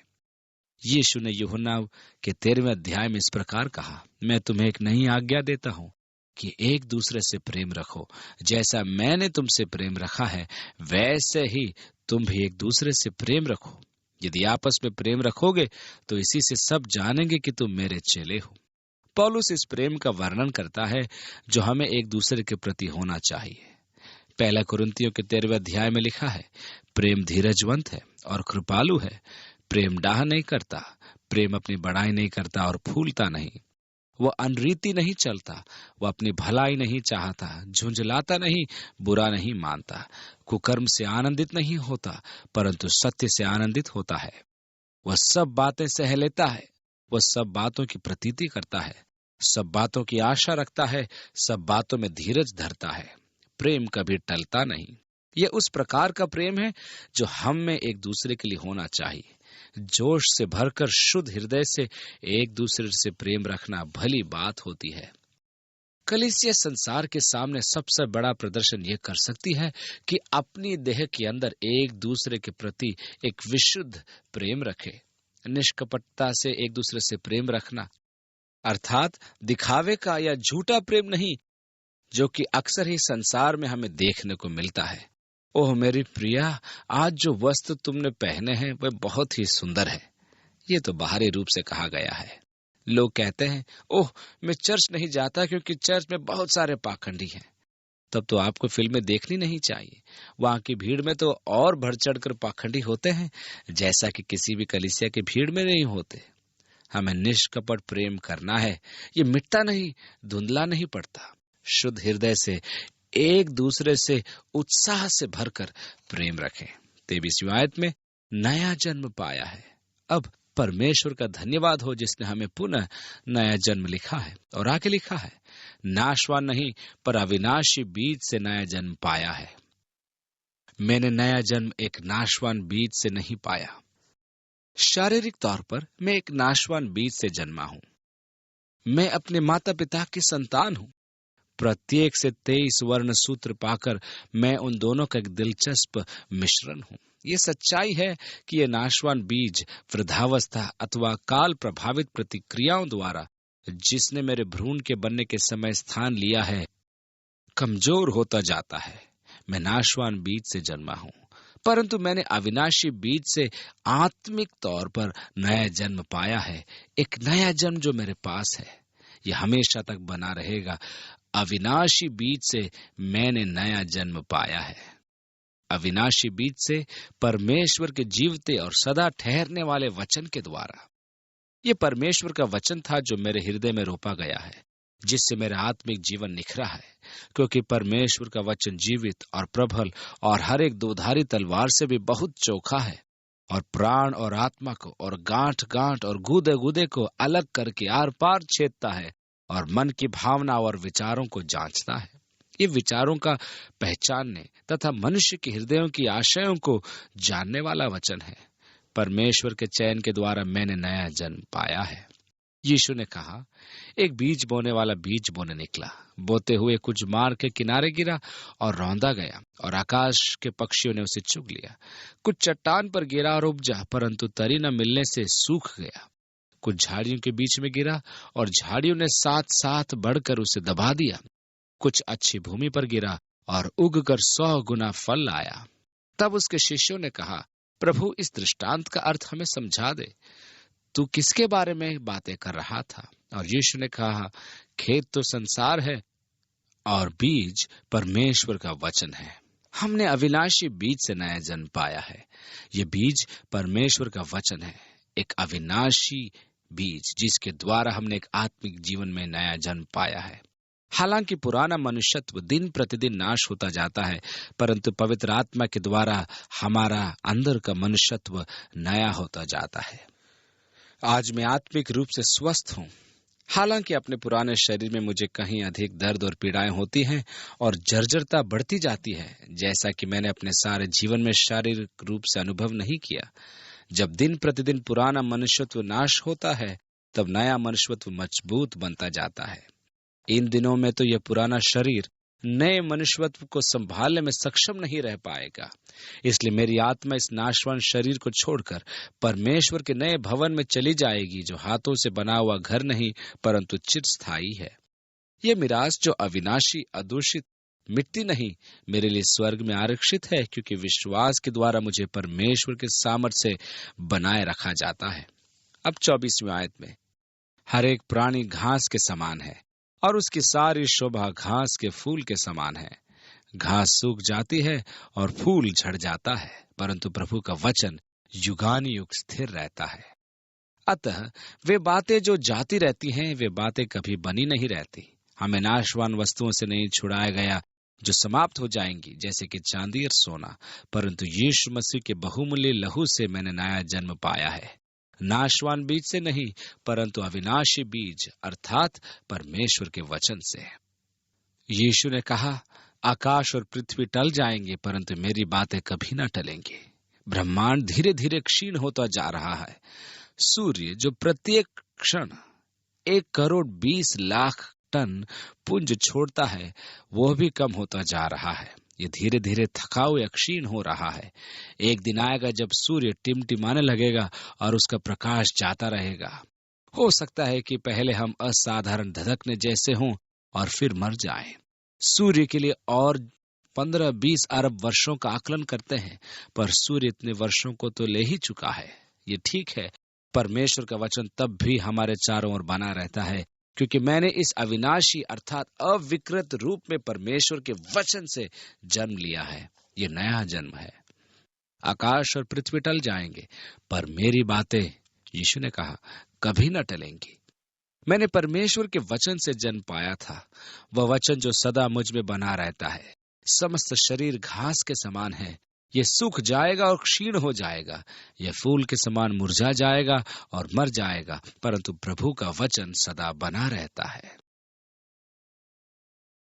यीशु ने यूहन्ना के 13वें अध्याय में इस प्रकार कहा, मैं तुम्हें एक नई आज्ञा देता हूं कि एक दूसरे से प्रेम रखो। जैसा मैंने तुमसे प्रेम रखा है, वैसे ही तुम भी एक दूसरे से प्रेम रखो। यदि आपस में प्रेम रखोगे तो इसी से सब जानेंगे कि तुम मेरे चेले हो। पौलुस इस प्रेम का वर्णन करता है जो हमें एक दूसरे के प्रति होना चाहिए। 1 कुरिन्थियों के 13वें अध्याय में लिखा है, प्रेम धीरजवंत है और कृपालु है। प्रेम डाह नहीं करता, प्रेम अपनी बड़ाई नहीं करता और फूलता नहीं। वह अनरीति नहीं चलता, वह अपनी भलाई नहीं चाहता, झुंझलाता नहीं, बुरा नहीं मानता, कुकर्म से आनंदित नहीं होता, परंतु सत्य से आनंदित होता है। वह सब बातें सह लेता है, वह सब बातों की प्रतीति करता है, सब बातों की आशा रखता है, सब बातों में धीरज धरता है। प्रेम कभी टलता नहीं। यह उस प्रकार का प्रेम है जो हम में एक दूसरे के लिए होना चाहिए। जोश से भरकर शुद्ध हृदय से एक दूसरे से प्रेम रखना भली बात होती है। कलीसिया संसार के सामने सबसे बड़ा प्रदर्शन यह कर सकती है कि अपनी देह के अंदर एक दूसरे के प्रति एक विशुद्ध प्रेम रखे। निष्कपटता से एक दूसरे से प्रेम रखना अर्थात दिखावे का या झूठा प्रेम नहीं, जो कि अक्सर ही संसार में हमें देखने को मिलता है। ओह मेरी प्रिया, आज जो वस्त्र तुमने पहने हैं वह बहुत ही सुंदर है। ये तो बाहरी रूप से कहा गया है। लोग कहते हैं, ओह मैं चर्च नहीं जाता क्योंकि चर्च में बहुत सारे पाखंडी हैं। तब तो आपको फिल्में देखनी नहीं चाहिए। वहां की भीड़ में तो और बढ़ चढ़कर पाखंडी होते हैं, जैसा कि किसी भी कलीसिया की भीड़ में नहीं होते। हमें निष्कपट प्रेम करना है। ये मिटता नहीं, धुंधला नहीं पड़ता। शुद्ध हृदय से एक दूसरे से उत्साह से भरकर प्रेम रखें। 23वीं आयत में नया जन्म पाया है। अब परमेश्वर का धन्यवाद हो जिसने हमें पुनः नया जन्म लिखा है। और आगे लिखा है, नाशवान नहीं पर अविनाशी बीज से नया जन्म पाया है। मैंने नया जन्म एक नाशवान बीज से नहीं पाया। शारीरिक तौर पर मैं एक नाशवान बीज से जन्मा हूं। मैं अपने माता पिता की संतान हूं। प्रत्येक से 23 वर्ण सूत्र पाकर मैं उन दोनों का एक दिलचस्प मिश्रण हूं। ये सच्चाई है कि यह नाशवान बीज वृद्धावस्था अथवा काल प्रभावित प्रतिक्रियाओं द्वारा, जिसने मेरे भ्रूण के बनने के समय स्थान लिया है, कमजोर होता जाता है। मैं नाशवान बीज से जन्मा हूं, परंतु मैंने अविनाशी बीज से आत्मिक तौर पर नया जन्म पाया है। एक नया जन्म जो मेरे पास है, यह हमेशा तक बना रहेगा। अविनाशी बीज से मैंने नया जन्म पाया है। अविनाशी बीज से परमेश्वर के जीवते और सदा ठहरने वाले वचन के द्वारा। यह परमेश्वर का वचन था जो मेरे हृदय में रोपा गया है। जिससे मेरा आत्मिक जीवन निखरा है, क्योंकि परमेश्वर का वचन जीवित और प्रबल और हर एक दोधारी तलवार से भी बहुत चोखा है, और प्राण और आत्मा को और गांठ गांठ और गूदे गूदे को अलग करके आर पार छेदता है, और मन की भावना और विचारों को जांचता है। ये विचारों का पहचानने तथा मनुष्य के हृदयों की आशयों को जानने वाला वचन है। परमेश्वर के चयन के द्वारा मैंने नया जन्म पाया है। यीशु ने कहा, एक बीज बोने वाला बीज बोने निकला। बोते हुए कुछ मार्ग के किनारे गिरा और रौंदा गया, और आकाश के पक्षियों ने उसे चुग लिया। कुछ चट्टान पर गिरा और उपजा, परंतु तरी न मिलने से सूख गया। कुछ झाड़ियों के बीच में गिरा, और झाड़ियों ने साथ साथ बढ़कर उसे दबा दिया। कुछ अच्छी भूमि पर गिरा और उगकर 100 गुना फल लाया। तब उसके शिष्यों ने कहा, प्रभु, इस दृष्टांत का अर्थ हमें समझा दे। तू किसके बारे में बातें कर रहा था? और यीशु ने कहा, खेत तो संसार है और बीज परमेश्वर का वचन है। हमने अविनाशी बीज से नया जन्म पाया है। ये बीज परमेश्वर का वचन है, एक अविनाशी बीज जिसके द्वारा हमने एक आत्मिक जीवन में नया जन्म पाया है। हालांकि पुराना मनुष्यत्व दिन प्रतिदिन नाश होता जाता है, परंतु पवित्र आत्मा के द्वारा हमारा अंदर का मनुष्यत्व नया होता जाता है। आज मैं आत्मिक रूप से स्वस्थ हूँ। हालांकि अपने पुराने शरीर में मुझे कहीं अधिक दर्द और पीड़ाएं होती हैं और जर्जरता बढ़ती जाती है, जैसा कि मैंने अपने सारे जीवन में शारीरिक रूप से अनुभव नहीं किया। जब दिन प्रतिदिन पुराना मनुष्यत्व नाश होता है, तब नया मनुष्यत्व मजबूत बनता जाता है। इन दिनों में तो यह पुराना शरीर नए मनुष्यत्व को संभालने में सक्षम नहीं रह पाएगा। इसलिए मेरी आत्मा इस नाशवान शरीर को छोड़कर परमेश्वर के नए भवन में चली जाएगी, जो हाथों से बना हुआ घर नहीं परंतु चिरस्थायी है। यह मिरास जो अविनाशी अदूषित मिट्टी नहीं, मेरे लिए स्वर्ग में आरक्षित है, क्योंकि विश्वास के द्वारा मुझे परमेश्वर के सामर्थ्य से बनाए रखा जाता है। अब 24वीं आयत में, हर एक प्राणी घास के समान है और उसकी सारी शोभा घास के फूल के समान है। घास सूख जाती है और फूल झड़ जाता है, परंतु प्रभु का वचन युगानुयुग स्थिर रहता है। अतः वे बातें जो जाती रहती हैं, वे बातें कभी बनी नहीं रहती। हमें नाशवान वस्तुओं से नहीं छुड़ाया गया, जो समाप्त हो जाएंगी, जैसे कि चांदी और सोना, परंतु यीशु मसीह के बहुमूल्य लहू से मैंने नया जन्म पाया है। नाशवान बीज से नहीं, परंतु अविनाशी बीज अर्थात परमेश्वर के वचन से। यीशु ने कहा, आकाश और पृथ्वी टल जाएंगे, परंतु मेरी बातें कभी न टलेंगी। ब्रह्मांड धीरे धीरे क्षीण होता जा रहा है। सूर्य जो प्रत्येक क्षण 1,20,00,000 टन पुंज छोड़ता है, वह भी कम होता जा रहा है। ये धीरे धीरे थका हुआ क्षीण हो रहा है। एक दिन आएगा जब सूर्य टिमटिमाने लगेगा और उसका प्रकाश जाता रहेगा। हो सकता है कि पहले हम असाधारण धधकने जैसे हों और फिर मर जाएं। सूर्य के लिए और 15-20 अरब वर्षों का आकलन करते हैं, पर सूर्य इतने वर्षों को तो ले ही चुका है। ये ठीक है, परमेश्वर का वचन तब भी हमारे चारों ओर बना रहता है, क्योंकि मैंने इस अविनाशी अर्थात अविकृत रूप में परमेश्वर के वचन से जन्म लिया है। ये नया जन्म है। आकाश और पृथ्वी टल जाएंगे, पर मेरी बातें, यीशु ने कहा, कभी न टलेंगी। मैंने परमेश्वर के वचन से जन्म पाया था, वह वचन जो सदा मुझ में बना रहता है। समस्त शरीर घास के समान है, ये सूख जाएगा और क्षीण हो जाएगा, यह फूल के समान मुरझा जाएगा और मर जाएगा, परंतु प्रभु का वचन सदा बना रहता है।